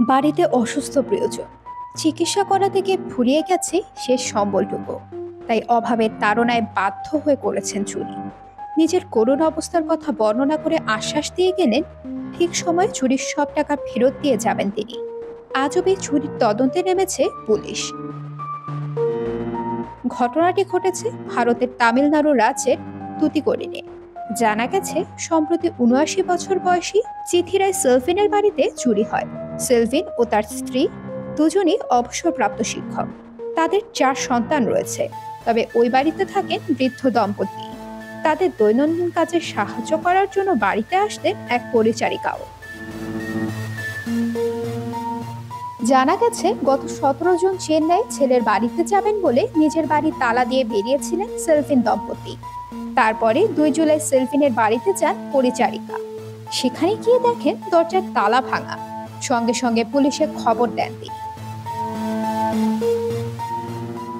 বাড়িতে অসুস্থ প্রিয়জন, চিকিৎসা করা থেকে ফুরিয়ে গেছে শেষ সম্বলটুকু। তাই অভাবের তাড়নায় বাধ্য হয়ে করেছেন চুরি। নিজের করুণ অবস্থার কথা বর্ণনা করে আশ্বাস দিয়ে গেলেন ঠিক সময়ে চুরির সব টাকা ফেরত দিয়ে যাবেন তিনি। আজও এই চুরির তদন্তে নেমেছে পুলিশ। ঘটনাটি ঘটেছে ভারতের তামিলনাড়ু রাজ্যের তুতিকোরিনে। জানা গেছে সম্প্রতি ৭৯ বছর বয়সী চিথিরাই সেলফিনের বাড়িতে চুরি হয়। সেলভিন ও তার স্ত্রী দুজনই অবসরপ্রাপ্ত শিক্ষক। তাদের ৪ সন্তান রয়েছে। তবে ওই বাড়িতে থাকেন বৃদ্ধ দম্পতি। তাদের দৈনন্দিন কাজে সাহায্য করার জন্য বাড়িতে আসতেন এক পরিচারিকাও। জানা গেছে গত ১৭ জুন চেন্নাই ছেলের বাড়িতে যাবেন বলে নিজের বাড়ি তালা দিয়ে বেরিয়েছিলেন সেলফিন দম্পতি। তারপরে ২ জুলাই সেলফিনের বাড়িতে যান পরিচারিকা। সেখানে গিয়ে দেখেন দরজার তালা ভাঙা। সঙ্গে সঙ্গে পুলিশে খবর দেন তিনি।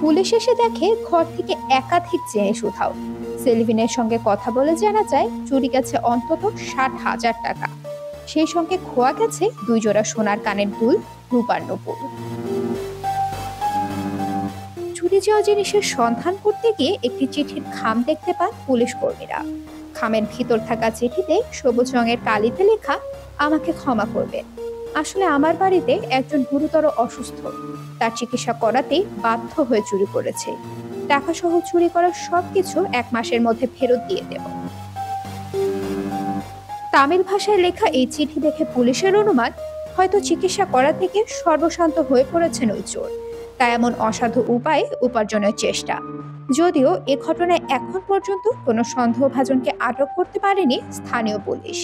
পুলিশ এসে দেখে ঘর থেকে একাধিক জিনিস উধাও। সেলভিনের সঙ্গে কথা বলে জানা যায় চুরি গেছে অন্তত ৬০,০০০ টাকা। সেই সঙ্গে খোয়া গেছে ২ জোড়া সোনার কানের দুল, রূপার নূপুর। চুরি যাওয়া জিনিসের সন্ধান করতে গিয়ে একটি চিঠির খাম দেখতে পান পুলিশ কর্মীরা। খামের ভিতর থাকা চিঠিতে সবুজ রঙের কালিতে লেখা, আমাকে ক্ষমা করবেন। আসলে আমার বাড়িতে একজন গুরুতর অসুস্থ, তার চিকিৎসা করাতেই বাধ্য হয়ে চুরি করেছে। টাকা সহ চুরি করা সবকিছু ১ মাসের মধ্যে ফেরত দিয়ে দেব। তামিল ভাষায় লেখা এই চিঠি দেখে পুলিশের অনুমান হয়তো চিকিৎসা করা থেকে সর্বশান্ত হয়ে পড়েছেন ওই চোর। তাই এমন অসাধু উপায়ে উপার্জনের চেষ্টা। যদিও এ ঘটনায় এখন পর্যন্ত কোনো সন্দেহভাজনকে আটক করতে পারেনি স্থানীয় পুলিশ।